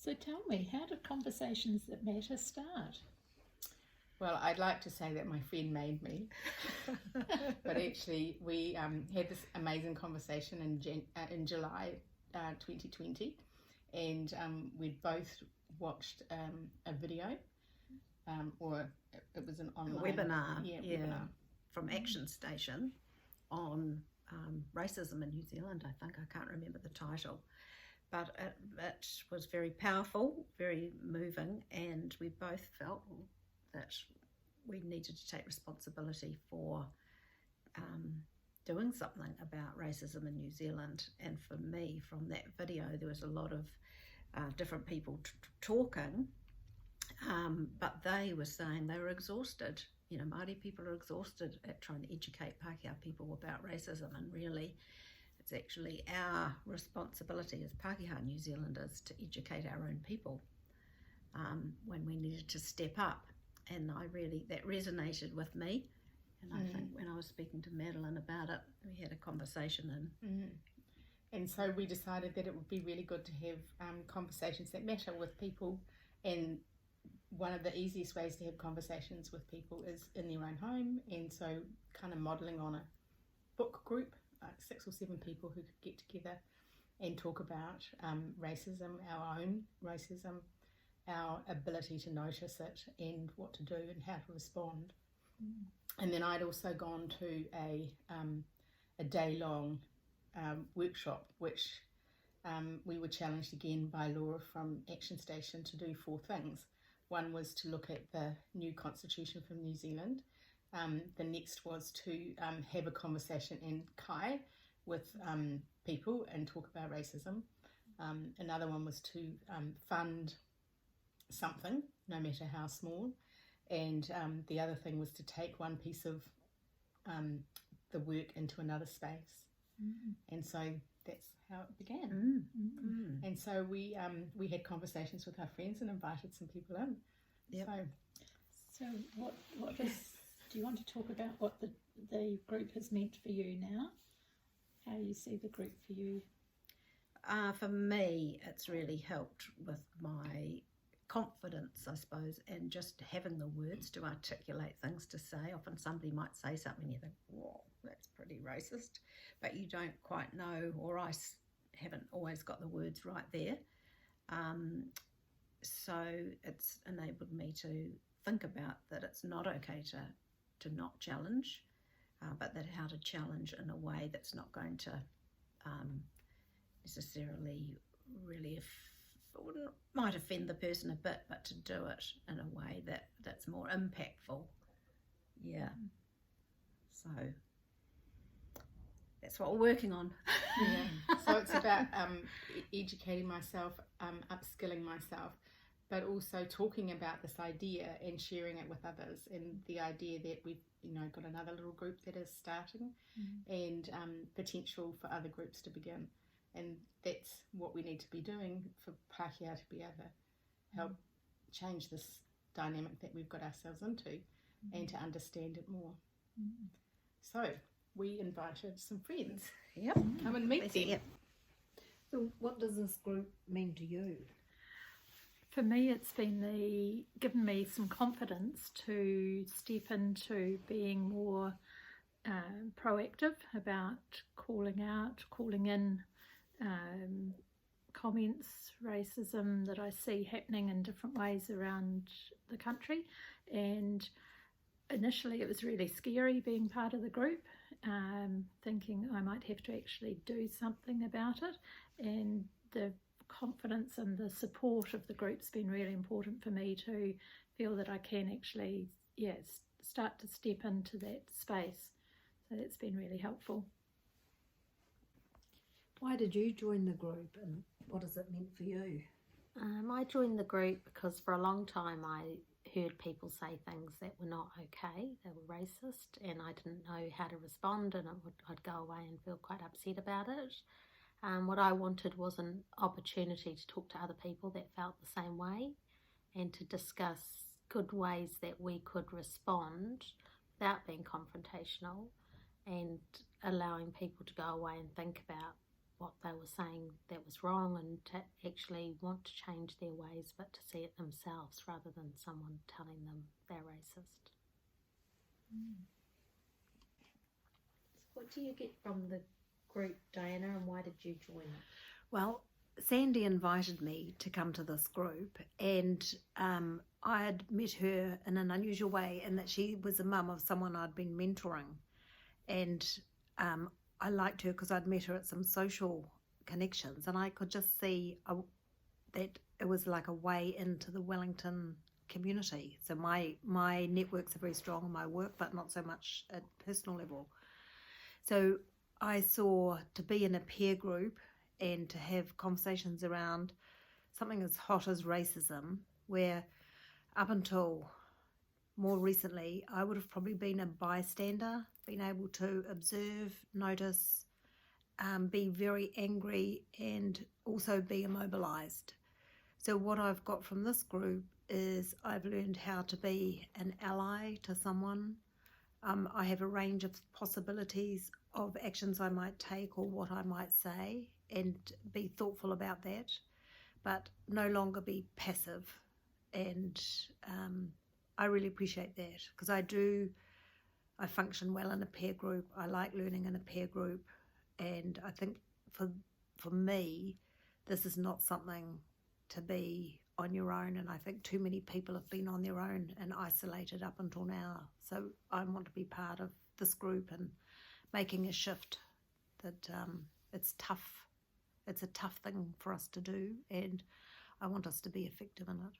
So tell me, how did Conversations That Matter start? Well, I'd like to say that my friend made me, but actually we had this amazing conversation in July 2020, and we'd both watched a video, or it was an online webinar, webinar from Action Station on racism in New Zealand. I can't remember the title, but it was very powerful, very moving, and we both felt that we needed to take responsibility for doing something about racism in New Zealand. And for me, from that video, there was a lot of different people talking, but they were saying they were exhausted. You know, Māori people are exhausted at trying to educate Pākehā people about racism, and really it's actually our responsibility as Pākehā New Zealanders to educate our own people when we needed to step up. And that resonated with me. And I think when I was speaking to Madeline about it, we had a conversation. And so we decided that it would be really good to have conversations that matter with people. And one of the easiest ways to have conversations with people is in their own home. And so kind of modelling on a book group, like 6 or 7 people who could get together and talk about racism, our own racism, our ability to notice it and what to do and how to respond. And then I'd also gone to a day-long workshop, which we were challenged again by Laura from Action Station to do 4 things. One was to look at the new constitution from New Zealand. The next was to have a conversation in Kai with people and talk about racism. Another one was to fund something, no matter how small, and the other thing was to take one piece of the work into another space. And so that's how it began. And so we had conversations with our friends and invited some people in. So what is, do you want to talk about what the group has meant for you now? How you see the group for you? For me, it's really helped with my confidence, I suppose, and just having the words to articulate things to say. Often somebody might say something, you think, whoa, that's pretty racist, but you don't quite know, or I haven't always got the words right there. So it's enabled me to think about that it's not okay to not challenge, but that how to challenge in a way that's not going to necessarily really might offend the person a bit, but to do it in a way that's more impactful. So that's what we're working on. So it's about educating myself, upskilling myself, but also talking about this idea and sharing it with others, and the idea that we've got another little group that is starting, and potential for other groups to begin. And that's what we need to be doing for Pākehā to be able to help change this dynamic that we've got ourselves into, and to understand it more. So we invited some friends. Come and meet them. So what does this group mean to you? For me, it's been given me some confidence to step into being more proactive about calling in comments, racism that I see happening in different ways around the country. And initially it was really scary being part of the group, thinking I might have to actually do something about it, and the confidence and the support of the group's been really important for me to feel that I can actually start to step into that space. So that's been really helpful. Why did you join the group, and what has it meant for you? I joined the group because for a long time I heard people say things that were not okay, they were racist, and I didn't know how to respond, and I'd go away and feel quite upset about it. What I wanted was an opportunity to talk to other people that felt the same way, and to discuss good ways that we could respond without being confrontational, and allowing people to go away and think about what they were saying that was wrong and to actually want to change their ways, but to see it themselves rather than someone telling them they're racist. So what do you get from the group, Diana, and why did you join it? Well, Sandy invited me to come to this group, and I had met her in an unusual way in that she was a mum of someone I'd been mentoring, and I liked her because I'd met her at some social connections, and I could just see that it was like a way into the Wellington community. So my networks are very strong in my work, but not so much at personal level. So I saw to be in a peer group and to have conversations around something as hot as racism, where up until more recently I would have probably been a bystander, been able to observe, notice, be very angry and also be immobilised. So what I've got from this group is I've learned how to be an ally to someone. I have a range of possibilities of actions I might take or what I might say, and be thoughtful about that, but no longer be passive. And I really appreciate that, because I function well in a peer group. I like learning in a peer group, and I think for me, this is not something to be on your own, and I think too many people have been on their own and isolated up until now. So I want to be part of this group and making a shift. That it's tough. It's a tough thing for us to do, and I want us to be effective in it.